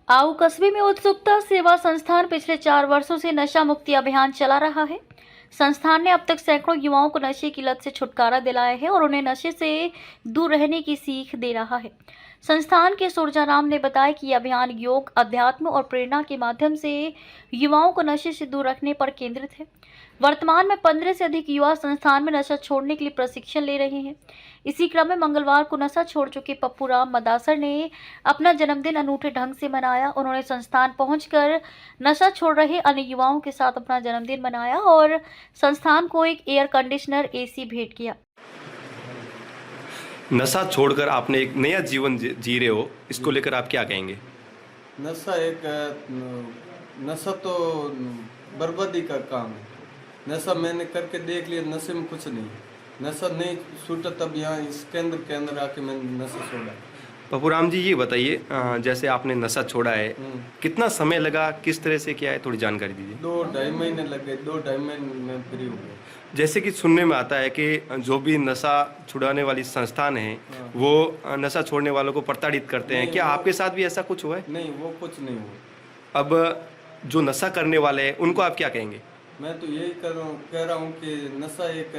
आऊ कस्बे में उत्सुकता सेवा संस्थान पिछले 4 वर्षों से नशा मुक्ति अभियान चला रहा है। संस्थान ने अब तक सैकड़ों युवाओं को नशे की लत से छुटकारा दिलाया है और उन्हें नशे से दूर रहने की सीख दे रहा है। संस्थान के सुरजाराम ने बताया कि यह अभियान योग, अध्यात्म और प्रेरणा के माध्यम से युवाओं को नशे से दूर रखने पर केंद्रित है। वर्तमान में 15 से अधिक युवा संस्थान में नशा छोड़ने के लिए प्रशिक्षण ले रहे हैं। इसी क्रम में मंगलवार को नशा छोड़ चुके पप्पू राम मदासर ने अपना जन्मदिन अनूठे ढंग से मनाया। उन्होंने संस्थान पहुंचकर नशा छोड़ रहे अन्य युवाओं के साथ अपना जन्मदिन मनाया और संस्थान को एक एयर कंडीशनर एसी भेंट किया। नशा छोड़कर आपने एक नया जीवन जी रहे हो, इसको लेकर आप क्या कहेंगे? नशा तो बर्बादी का काम है। नशा मैंने करके देख लिया, नशे में कुछ नहीं, नशा नहीं छूटा, तब यहाँ इस केंद्र के अंदर आके मैंने नशा छोड़ा। पप्पू राम जी, ये बताइए, जैसे आपने नशा छोड़ा है, कितना समय लगा, किस तरह से किया है, थोड़ी जानकारी दीजिए। 2-2.5 महीने लग गए, 2-2.5 महीने में फ्री हो गया। जैसे कि सुनने में आता है कि जो भी नशा छुड़ाने वाली संस्थान है, वो नशा छोड़ने वालों को प्रताड़ित करते हैं। क्या आपके साथ भी ऐसा कुछ हुआ है? नहीं, वो कुछ नहीं हुआ। अब जो नशा करने वाले हैं उनको आप क्या कहेंगे? मैं तो यही कह रहा हूँ कि नशा एक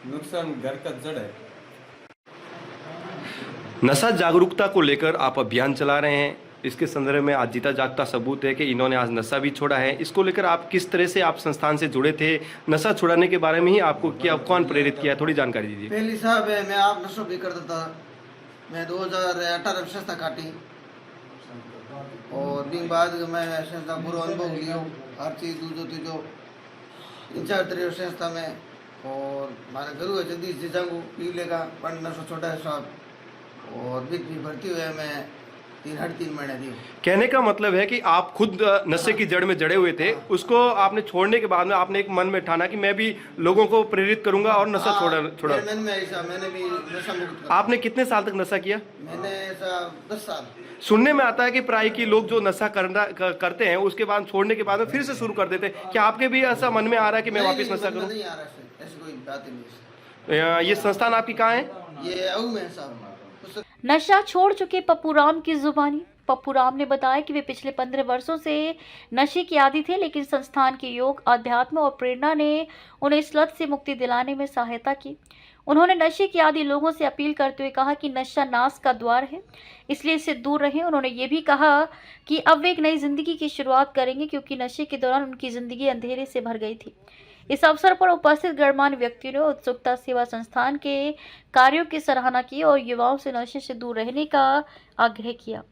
नुकसान घर का जड़ है। नशा जागरूकता को लेकर आप अभियान चला रहे हैं, इसके संदर्भ में आज जीता जागता सबूत है कि इन्होंने आज नशा भी छोड़ा है। इसको लेकर आप किस तरह से आप संस्थान से जुड़े थे? नशा छुड़ाने के बारे में ही आपको क्या, कौन प्रेरित किया, थोड़ी जानकारी दीजिए। पहली साहब है, मैं आप नशा भी करता था। मैं 2018 में संस्था काटी और दिन बाद मैं संस्था पूरा अनुभव लिया, हर चीज़ दूजो तीजो इंचार्ज रहे संस्था में। और हमारे गुरु है जगदीश जी जांगू पीले का पंड नशा छोटा है साहब, और भी भर्ती हुए मैं 3 महीने दी। कहने का मतलब है कि आप खुद नशे की जड़ में जड़े हुए थे, उसको आपने छोड़ने के बाद में आपने एक मन में ठाना कि मैं भी लोगों को प्रेरित करूंगा और नशा छोड़ा। मैंने भी नशा मुक्त। आपने कितने साल तक नशा किया? मैंने 10 साल। सुनने में आता है कि प्राय की लोग जो नशा करते हैं उसके बाद छोड़ने के बाद में फिर से शुरू कर देते हैं। क्या आपके भी ऐसा मन में आ रहा है कि मैं वापस नशा करूं? नहीं आ रहा है, ऐसी कोई बात नहीं। ये संस्थान आपकी कहाँ है? ये आऊ में साहब। नशा छोड़ चुके पप्पू राम की जुबानी। पप्पू राम ने बताया कि वे पिछले 15 वर्षों से नशे के आदी थे, लेकिन संस्थान के योग, अध्यात्म और प्रेरणा ने उन्हें इस लत से मुक्ति दिलाने में सहायता की। उन्होंने नशे के आदी लोगों से अपील करते हुए कहा कि नशा नाश का द्वार है, इसलिए इससे दूर रहें। उन्होंने ये भी कहा कि अब वे एक नई जिंदगी की शुरुआत करेंगे, क्योंकि नशे के दौरान उनकी जिंदगी अंधेरे से भर गई थी। इस अवसर पर उपस्थित गणमान्य व्यक्तियों ने उत्सुकता सेवा संस्थान के कार्यों की सराहना की और युवाओं से नशे से दूर रहने का आग्रह किया।